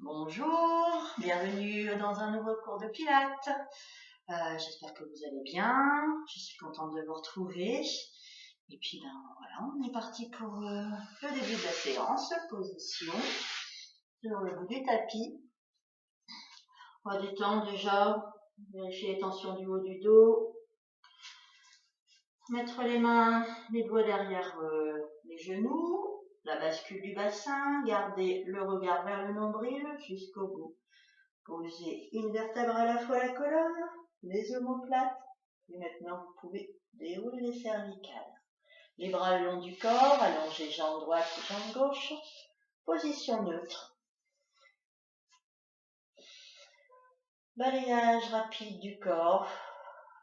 Bonjour, bienvenue dans un nouveau cours de Pilates. J'espère que vous allez bien. Je suis contente de vous retrouver. Et puis voilà, on est parti pour le début de la séance. Position sur le bout du tapis. On va détendre déjà, vérifier les tensions du haut du dos. Mettre les mains, les doigts derrière les genoux. La bascule du bassin, gardez le regard vers le nombril jusqu'au bout. Posez une vertèbre à la fois la colonne, les omoplates, et maintenant vous pouvez dérouler les cervicales. Les bras le long du corps, allongez jambe droite, jambe gauche, position neutre. Balayage rapide du corps,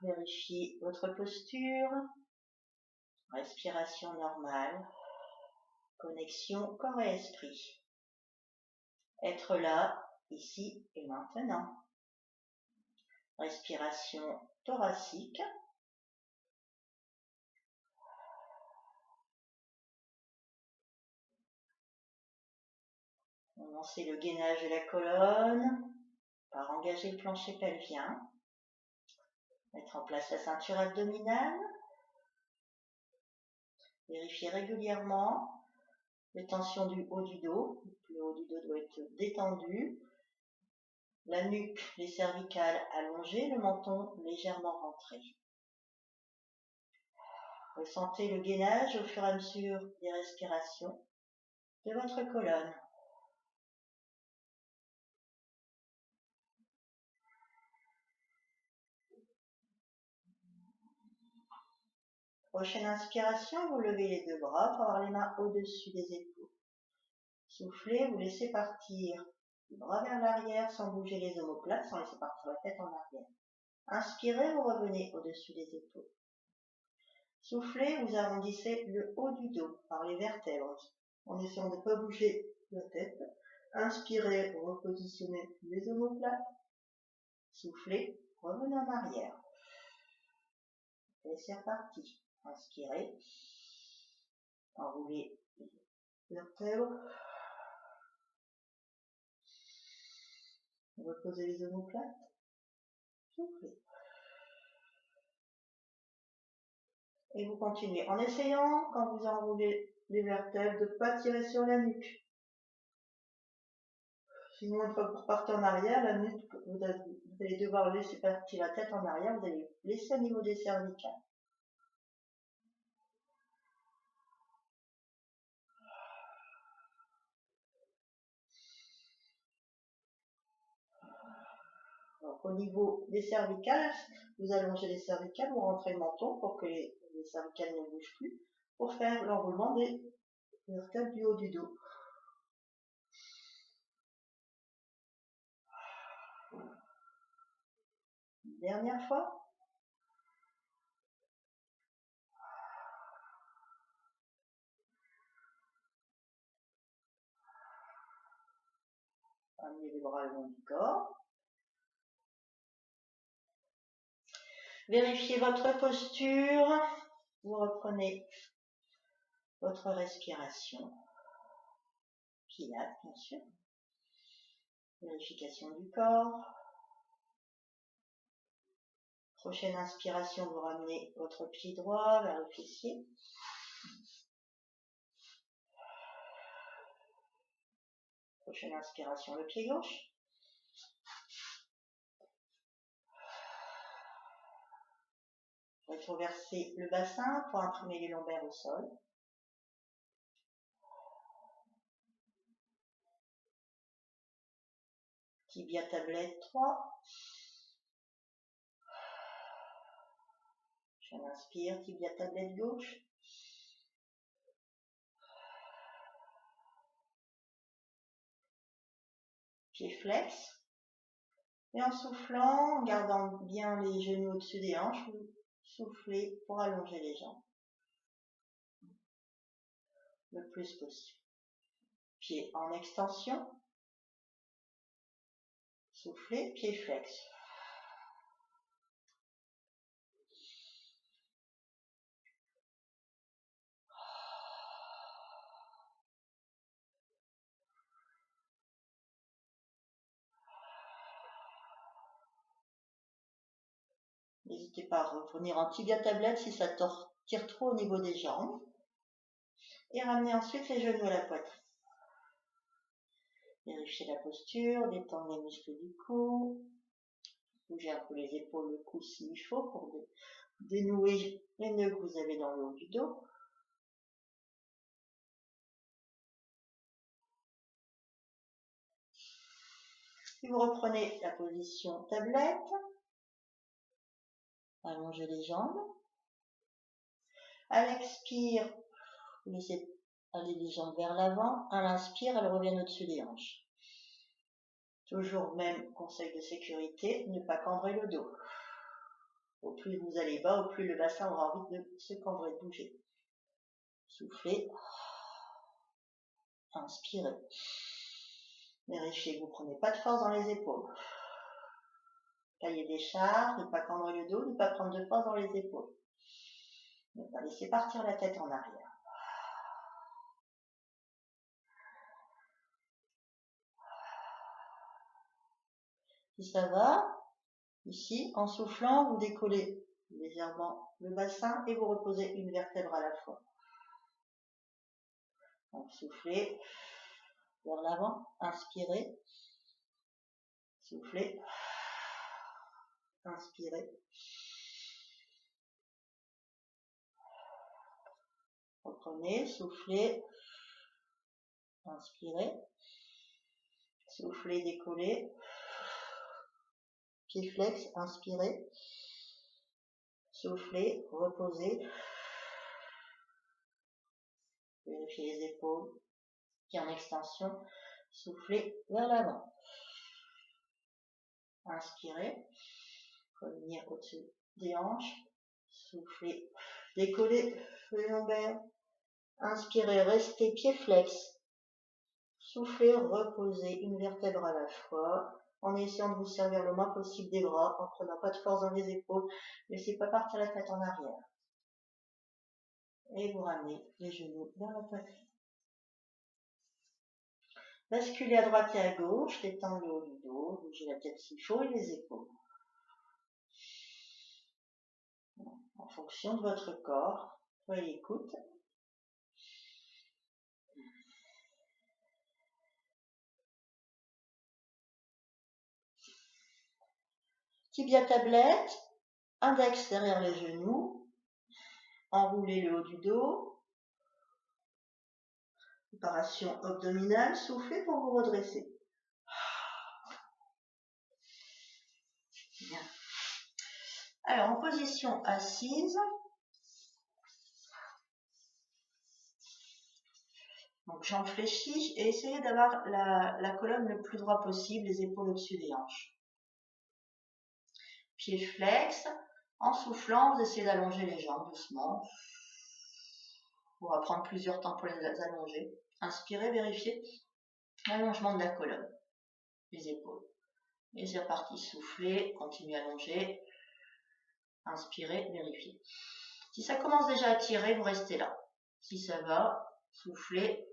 vérifiez votre posture, respiration normale. Connexion corps et esprit. Être là, ici et maintenant. Respiration thoracique. Commencez le gainage de la colonne par engager le plancher pelvien. Mettre en place la ceinture abdominale. Vérifiez régulièrement les tensions du haut du dos. Le haut du dos doit être détendu. La nuque, les cervicales allongées, le menton légèrement rentré. Ressentez le gainage au fur et à mesure des respirations de votre colonne. Prochaine inspiration, vous levez les deux bras pour avoir les mains au-dessus des épaules. Soufflez, vous laissez partir les bras vers l'arrière sans bouger les omoplates, sans laisser partir la tête en arrière. Inspirez, vous revenez au-dessus des épaules. Soufflez, vous arrondissez le haut du dos par les vertèbres, en essayant de ne pas bouger la tête. Inspirez, vous repositionnez les omoplates. Soufflez, revenez en arrière. Et c'est reparti. Inspirez, enroulez les vertèbres. Reposez les omoplates. Soufflez. Et vous continuez en essayant, quand vous enroulez les vertèbres, de ne pas tirer sur la nuque. Sinon, une fois que vous repartez en arrière, la nuque, vous allez devoir laisser partir la tête en arrière, vous allez laisser au niveau des cervicales. Donc, au niveau des cervicales, vous allongez les cervicales, vous rentrez le menton pour que les cervicales ne bougent plus, pour faire l'enroulement des vertèbres du haut du dos. Dernière fois. Amenez les bras le long du corps. Vérifiez votre posture. Vous reprenez votre respiration. Pilates, bien sûr. Vérification du corps. Prochaine inspiration, vous ramenez votre pied droit vers le fessier. Prochaine inspiration, le pied gauche. Rétroversez le bassin pour imprimer les lombaires au sol. Tibia tablette 3. Je m'inspire, tibia tablette gauche. Pied flex. Et en soufflant, en gardant bien les genoux au-dessus des hanches, vous soufflez pour allonger les jambes le plus possible. Pied en extension. Soufflez, pied flex. N'hésitez pas à revenir en tibia tablette si ça tire trop au niveau des jambes. Et ramenez ensuite les genoux à la poitrine. Vérifiez la posture, détendre les muscles du cou. Bougez un peu les épaules, le cou s'il faut pour dénouer les nœuds que vous avez dans le haut du dos. Puis vous reprenez la position tablette. Allongez les jambes. À l'expire, vous laissez aller les jambes vers l'avant. À l'inspire, elles reviennent au-dessus des hanches. Toujours même conseil de sécurité, ne pas cambrer le dos. Au plus vous allez bas, au plus le bassin aura envie de se cambrer, de bouger. Soufflez. Inspirez. Vérifiez que vous ne prenez pas de force dans les épaules. Cahier des charges, ne pas cambrer le dos, ne pas prendre de force dans les épaules. Ne pas laisser partir la tête en arrière. Si ça va, ici, en soufflant, vous décollez légèrement le bassin et vous reposez une vertèbre à la fois. Donc soufflez vers l'avant, inspirez, soufflez, inspirez. Reprenez, soufflez, inspirez, soufflez, décollez, pied flex, inspirez, soufflez, reposez, vérifiez les épaules, pieds en extension, soufflez vers l'avant, inspirez, revenir au-dessus des hanches, soufflez, décollez les lombaires, inspirez, restez pied flex, soufflez, reposez une vertèbre à la fois, en essayant de vous servir le moins possible des bras, en prenant pas de force dans les épaules, laissez pas partir la tête en arrière. Et vous ramenez les genoux vers la poitrine. Basculez à droite et à gauche, détendez le haut du dos, bougez la tête s'il faut et les épaules. En fonction de votre corps, soyez à l'écoute. Tibia tablette, index derrière les genoux, enroulez le haut du dos, préparation abdominale, soufflez pour vous redresser. Bien. Alors, en position assise, donc jambes fléchies et essayez d'avoir la colonne le plus droit possible, les épaules au-dessus des hanches. Pieds flex, en soufflant, vous essayez d'allonger les jambes doucement. On va prendre plusieurs temps pour les allonger. Inspirez, vérifiez l'allongement de la colonne, les épaules. Et c'est reparti, soufflez, continuez à allonger. Inspirez, vérifiez. Si ça commence déjà à tirer, vous restez là. Si ça va, soufflez.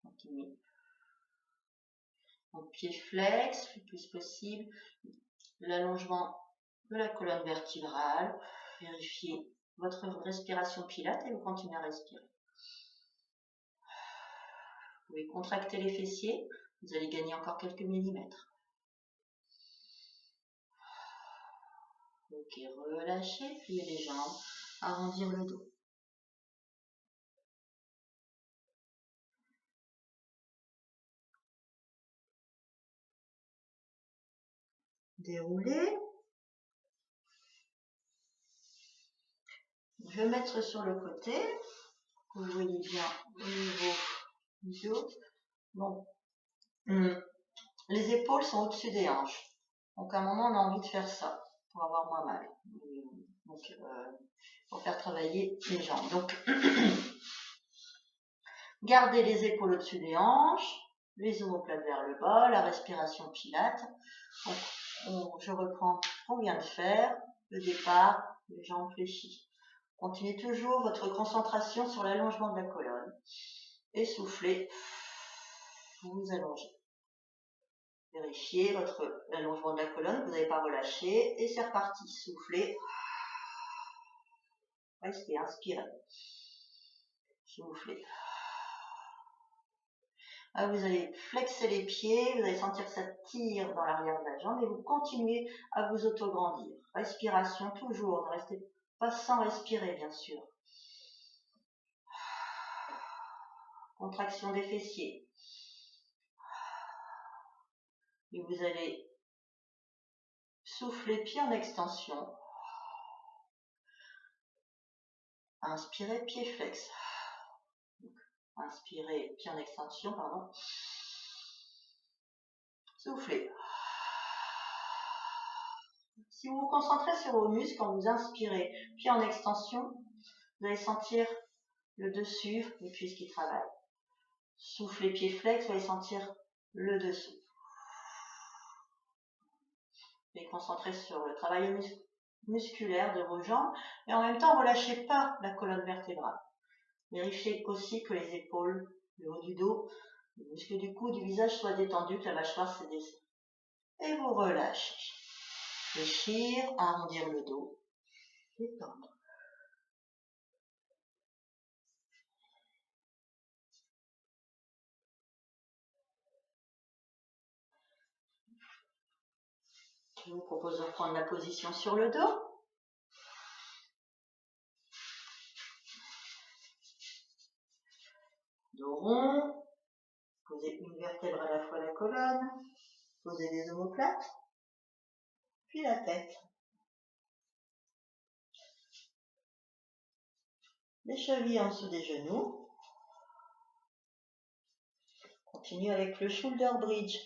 Continuez. Donc pied flex, le plus possible. L'allongement de la colonne vertébrale. Vérifiez votre respiration pilate et vous continuez à respirer. Vous pouvez contracter les fessiers, vous allez gagner encore quelques millimètres. Ok, relâchez, pliez les jambes, arrondir le dos. Déroulez. Je vais mettre sur le côté, vous voyez bien au niveau du dos. Bon. Les épaules sont au-dessus des hanches. Donc à un moment on a envie de faire ça pour avoir moins mal. Donc pour faire travailler les jambes. Donc gardez les épaules au-dessus des hanches, les omoplates vers le bas, la respiration pilate. Donc, je reprends ce qu'on vient de faire, le départ, les jambes fléchies. Continuez toujours votre concentration sur l'allongement de la colonne. Et soufflez, vous allongez. Vérifiez l'allongement de la colonne, vous n'avez pas relâché, et c'est reparti. Soufflez. Restez, inspirez. Soufflez. Ah, vous allez flexer les pieds, vous allez sentir que ça tire dans l'arrière de la jambe et vous continuez à vous auto-grandir. Respiration toujours, ne restez pas sans respirer bien sûr. Contraction des fessiers. Et vous allez souffler pied en extension. Inspirez, pied flex. Inspirez, pied en extension, pardon. Soufflez. Si vous vous concentrez sur vos muscles, quand vous inspirez, pied en extension, vous allez sentir le dessus des cuisses qui travaillent. Soufflez, pied flex, vous allez sentir le dessous. Vous allez concentrer sur le travail musculaire de vos jambes et en même temps, ne relâchez pas la colonne vertébrale. Vérifiez aussi que les épaules, le haut du dos, les muscles du cou, du visage soient détendus, que la mâchoire se desserre. Et vous relâchez. Fléchir, arrondir le dos, détendre. Je vous propose de prendre la position sur le dos. Dos rond. Posez une vertèbre à la fois la colonne. Posez des omoplates. Puis la tête. Les chevilles en dessous des genoux. Continue avec le shoulder bridge.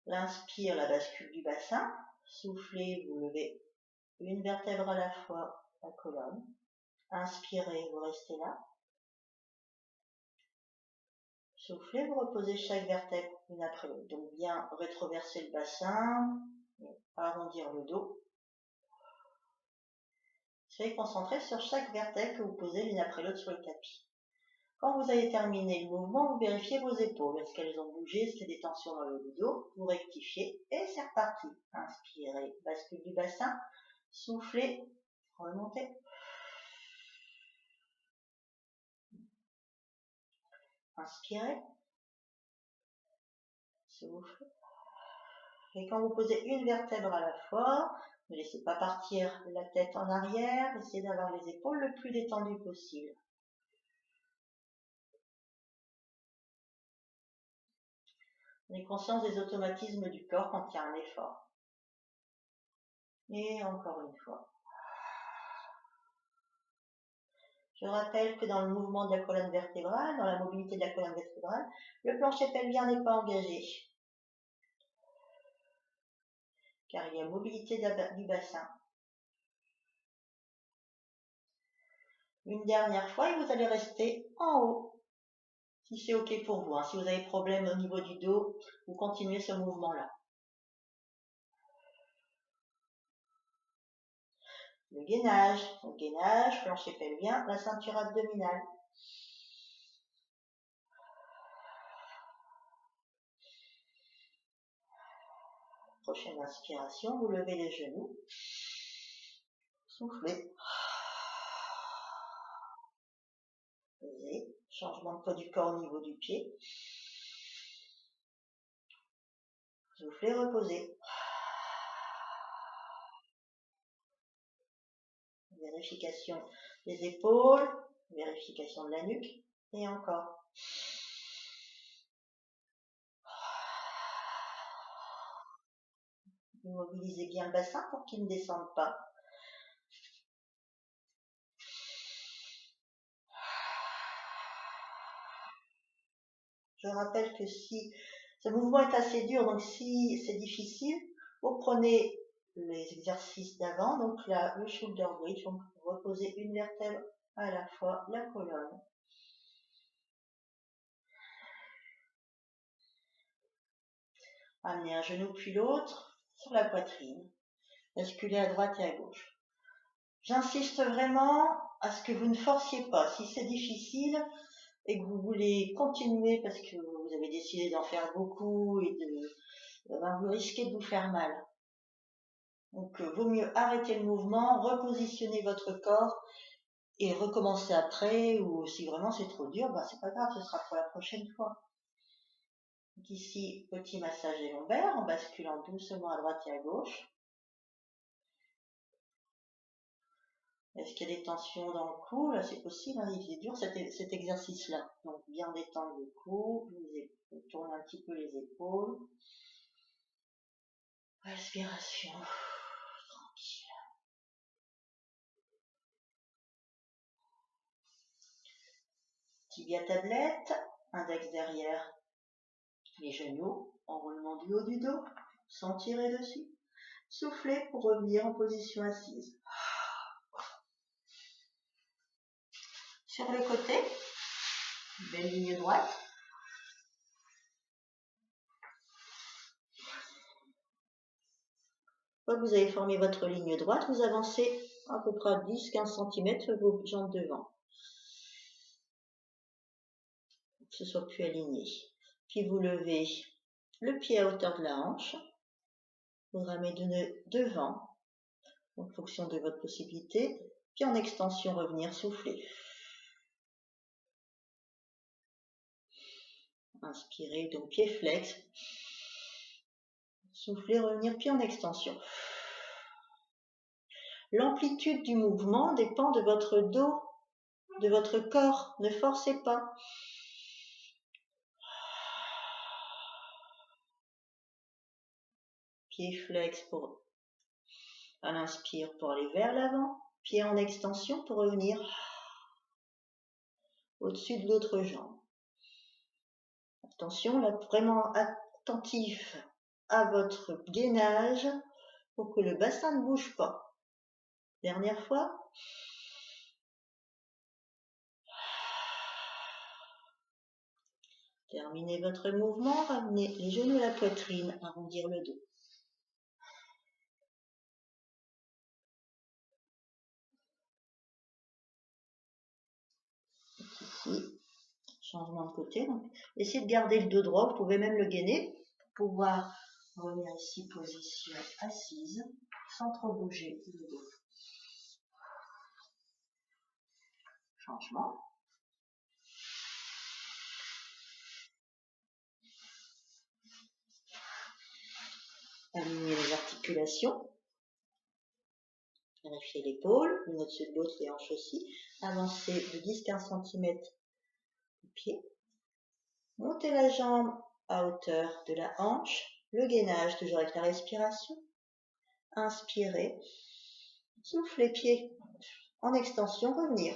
L'inspire, la bascule du bassin. Soufflez, vous levez une vertèbre à la fois la colonne. Inspirez, vous restez là. Soufflez, vous reposez chaque vertèbre une après l'autre. Donc bien rétroverser le bassin, arrondir le dos. Soyez concentré sur chaque vertèbre que vous posez l'une après l'autre sur le tapis. Quand vous avez terminé le mouvement, vous vérifiez vos épaules. Est-ce qu'elles ont bougé? Est-ce qu'il y a des tensions dans le dos? Vous rectifiez et c'est reparti. Inspirez, bascule du bassin. Soufflez, remontez. Inspirez. Soufflez. Et quand vous posez une vertèbre à la fois, ne laissez pas partir la tête en arrière. Essayez d'avoir les épaules le plus détendues possible. Prenez conscience des automatismes du corps quand il y a un effort. Et encore une fois. Je rappelle que dans le mouvement de la colonne vertébrale, dans la mobilité de la colonne vertébrale, le plancher pelvien n'est pas engagé. Car il y a mobilité du bassin. Une dernière fois et vous allez rester en haut. Si c'est OK pour vous. Si vous avez problème au niveau du dos, vous continuez ce mouvement-là. Le gainage, plancher pelvien, la ceinture abdominale. Prochaine inspiration, vous levez les genoux. Soufflez. Posez. Changement de poids du corps au niveau du pied. Soufflez, reposez. Vérification des épaules, vérification de la nuque, et encore. Immobilisez bien le bassin pour qu'il ne descende pas. Je rappelle que si ce mouvement est assez dur, donc si c'est difficile, vous prenez les exercices d'avant, donc là, le shoulder bridge, donc reposez une vertèbre à la fois la colonne. Amenez un genou puis l'autre sur la poitrine. Basculez à droite et à gauche. J'insiste vraiment à ce que vous ne forciez pas. Si c'est difficile, et que vous voulez continuer parce que vous avez décidé d'en faire beaucoup et vous risquez de vous faire mal. Donc, vaut mieux arrêter le mouvement, repositionner votre corps et recommencer après, ou si vraiment c'est trop dur, c'est pas grave, ce sera pour la prochaine fois. Donc ici, petit massage des lombaires en basculant doucement à droite et à gauche. Est-ce qu'il y a des tensions dans le cou? Là, c'est possible, hein, il est dur cet exercice-là. Donc, bien détendre le cou, tourner un petit peu les épaules. Respiration, tranquille. Tibia tablette, index derrière les genoux, enroulement du haut du dos, sans tirer dessus. Soufflez pour revenir en position assise. Sur le côté, belle ligne droite. Une fois que vous avez formé votre ligne droite, vous avancez à peu près 10-15 cm sur vos jambes devant. Que ce soit plus aligné. Puis vous levez le pied à hauteur de la hanche. Vous ramenez devant, en fonction de votre possibilité. Puis en extension, revenir souffler. Inspirez, donc pied flex. Soufflez, revenir, puis en extension. L'amplitude du mouvement dépend de votre dos, de votre corps. Ne forcez pas. Pied flex à l'inspire pour aller vers l'avant. Pied en extension pour revenir au-dessus de l'autre jambe. Attention, là, vraiment attentif à votre gainage pour que le bassin ne bouge pas. Dernière fois. Terminez votre mouvement, ramenez les genoux à la poitrine, arrondir le dos. Ici, changement de côté. Donc, essayez de garder le dos droit, vous pouvez même le gainer pour pouvoir revenir ici, position assise, sans trop bouger le dos. Changement. Aligner les articulations. Vérifiez l'épaule, l'une au-dessus de l'autre, les hanches aussi. Avancez de 10-15 cm le pied. Montez la jambe à hauteur de la hanche. Le gainage, toujours avec la respiration. Inspirez. Soufflez, pied en extension, revenir.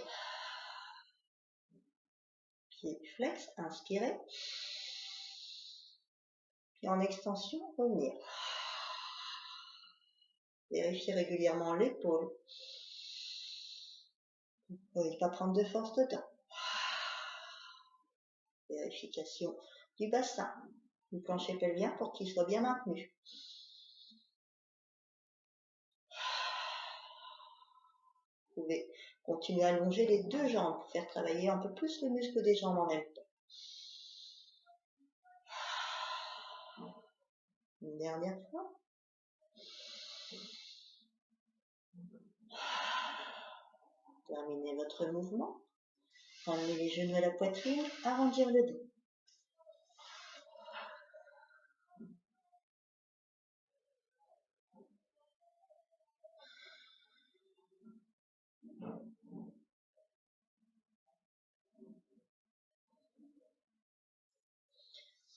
Pied flex, inspirez. Pied en extension, revenir. Vérifiez régulièrement l'épaule. Vous ne pouvez pas prendre de force dedans. Vérification du bassin, du plancher pelvien pour qu'il soit bien maintenu. Vous pouvez continuer à allonger les deux jambes pour faire travailler un peu plus le muscle des jambes en même temps. Une dernière fois. Terminez votre mouvement. Ramenez les genoux à la poitrine, arrondir le dos.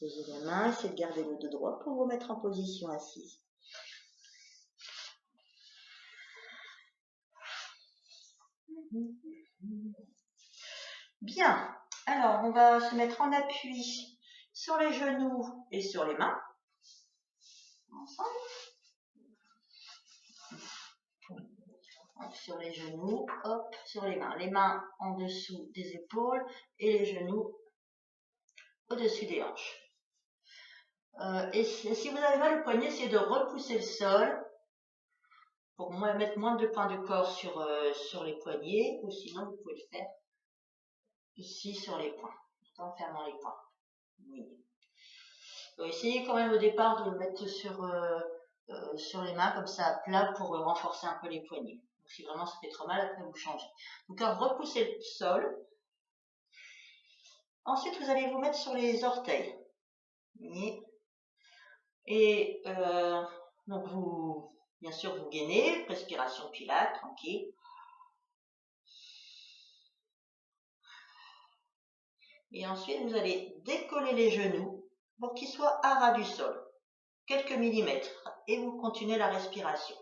Posez la main, essayez de garder le dos droit pour vous mettre en position assise. Bien, alors on va se mettre en appui sur les genoux et sur les mains. Ensemble. Sur les genoux, hop, sur les mains. Les mains en dessous des épaules et les genoux au-dessus des hanches. Et si vous avez mal au poignet, essayez de repousser le sol pour mettre moins de points de corps sur les poignets, ou sinon vous pouvez le faire ici sur les poings, en fermant les poings. Oui. Essayez quand même au départ de le mettre sur les mains comme ça à plat pour renforcer un peu les poignets. Donc, si vraiment ça fait trop mal, après vous changez. Donc repoussez le sol. Ensuite vous allez vous mettre sur les orteils. Et donc bien sûr vous gainez, respiration pilates, tranquille. Et ensuite vous allez décoller les genoux pour qu'ils soient à ras du sol, quelques millimètres, et vous continuez la respiration.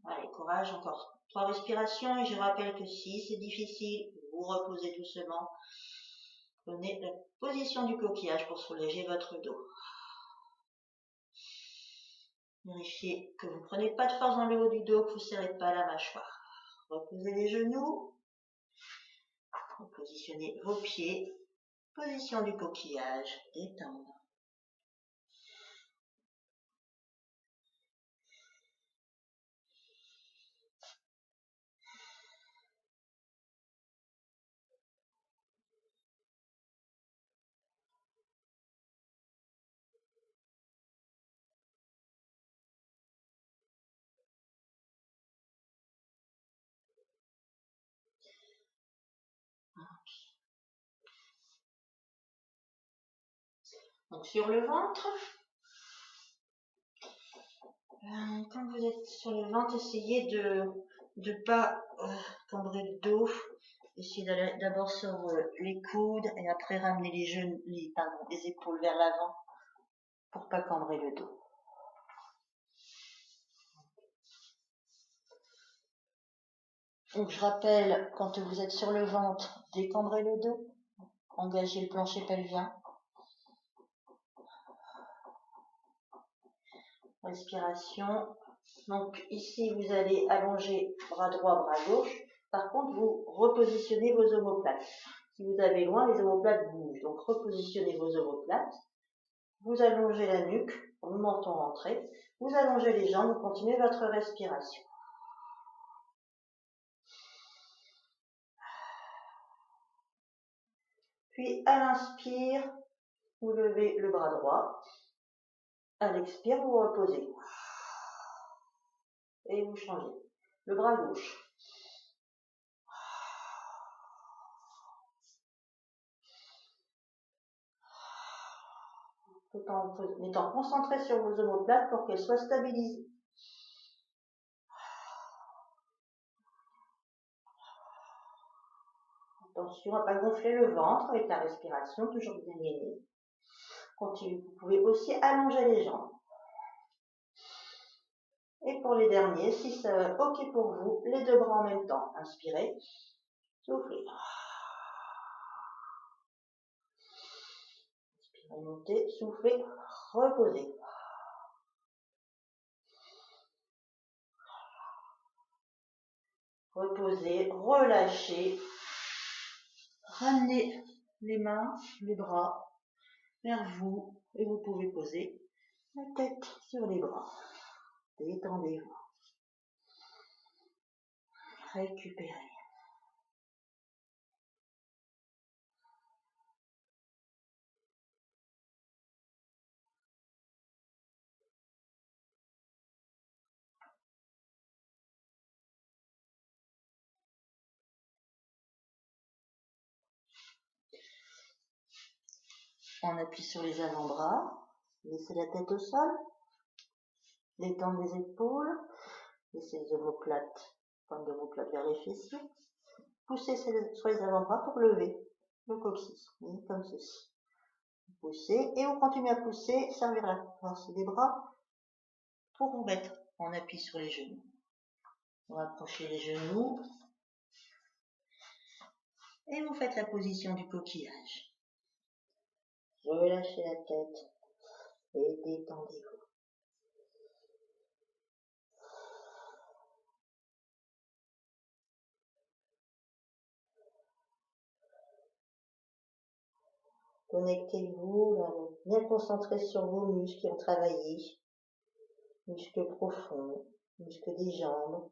Allez, courage, encore 3 respirations, et je rappelle que si c'est difficile, vous reposez doucement. Prenez la position du coquillage pour soulager votre dos. Vérifiez que vous ne prenez pas de force dans le haut du dos, que vous ne serrez pas la mâchoire. Reposez les genoux. Positionnez vos pieds. Position du coquillage. Détendre. Donc sur le ventre, quand vous êtes sur le ventre, essayez de ne pas cambrer le dos. Essayez d'aller d'abord sur les coudes et après ramener les épaules vers l'avant pour pas cambrer le dos. Donc je rappelle, quand vous êtes sur le ventre, décambrez le dos, engagez le plancher pelvien. Respiration. Donc ici, vous allez allonger bras droit, bras gauche. Par contre, vous repositionnez vos omoplates. Si vous avez loin, les omoplates bougent. Donc repositionnez vos omoplates. Vous allongez la nuque, le menton rentré. Vous allongez les jambes, vous continuez votre respiration. Puis à l'inspire, vous levez le bras droit. À l'expire, vous reposez. Et vous changez. Le bras gauche. Tout en étant concentré sur vos omoplates pour qu'elles soient stabilisées. Attention à ne pas gonfler le ventre avec la respiration, toujours bien gainé. Continue. Vous pouvez aussi allonger les jambes. Et pour les derniers, si c'est OK pour vous, les deux bras en même temps. Inspirez, soufflez. Inspirez, montez, soufflez, reposez. Reposez, relâchez. Ramenez les mains, les bras vers vous et vous pouvez poser la tête sur les bras. Détendez-vous. Récupérez. On appuie sur les avant-bras. Laissez la tête au sol. Détendre les épaules. Laissez les omoplates, pointe d'omoplate vers les fessiers. Poussez sur les avant-bras pour lever le coccyx, comme ceci. Vous poussez et vous continuez à pousser, servir la force des bras pour vous mettre en appui sur les genoux. Vous rapprochez les genoux et vous faites la position du coquillage. Relâchez la tête et détendez-vous. Connectez-vous, bien concentré sur vos muscles qui ont travaillé. muscles profonds, muscles des jambes,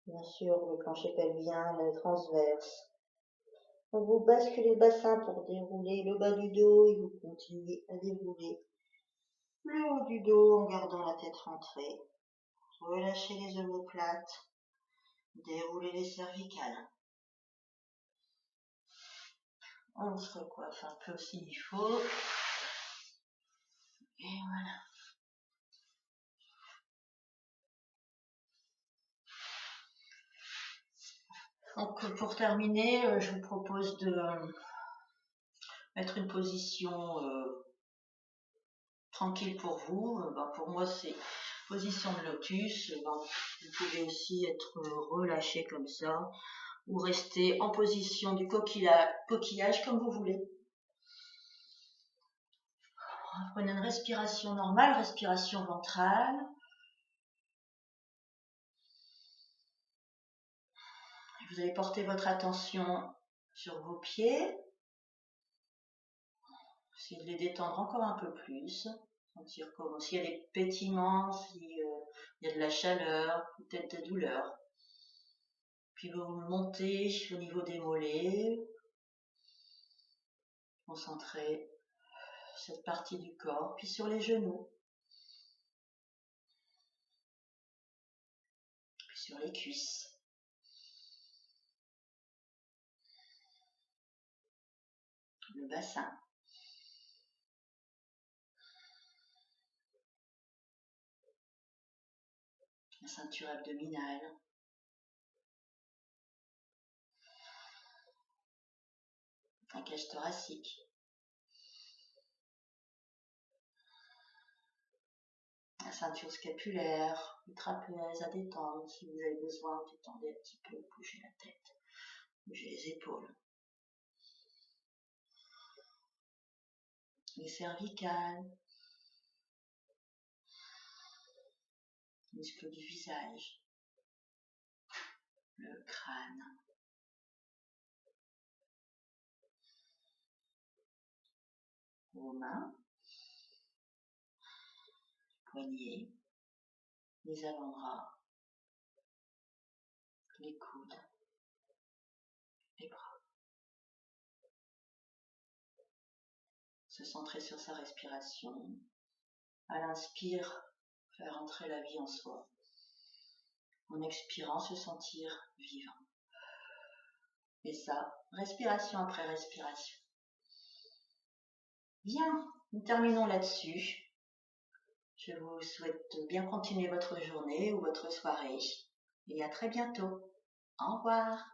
bien sûr le plancher pelvien, le transverse. Vous basculez le bassin pour dérouler le bas du dos et vous continuez à dérouler le haut du dos en gardant la tête rentrée. Relâchez les omoplates, déroulez les cervicales. On se recoiffe un peu s'il faut. Et voilà. Donc pour terminer, je vous propose de mettre une position tranquille pour vous. Pour moi c'est position de lotus. Vous pouvez aussi être relâché comme ça ou rester en position du coquillage comme vous voulez. Prenez une respiration normale, respiration ventrale. Vous allez porter votre attention sur vos pieds. Essayez de les détendre encore un peu plus. Sentir comment s'il y a des pétillements, s'il y a de la chaleur, peut-être de douleur. Puis vous montez au niveau des mollets. Concentrez cette partie du corps, puis sur les genoux. Puis sur les cuisses. Le bassin. La ceinture abdominale. La cage thoracique. La ceinture scapulaire, le trapèze à détendre. Si vous avez besoin, détendez un petit peu, bougez la tête, bougez les épaules. Les cervicales, les muscles du visage, le crâne, vos mains, les poignets, les avant-bras, les coudes, les bras. Se centrer sur sa respiration. À l'inspire, faire entrer la vie en soi. En expirant, se sentir vivant. Et ça, respiration après respiration. Bien, nous terminons là-dessus. Je vous souhaite de bien continuer votre journée ou votre soirée. Et à très bientôt. Au revoir.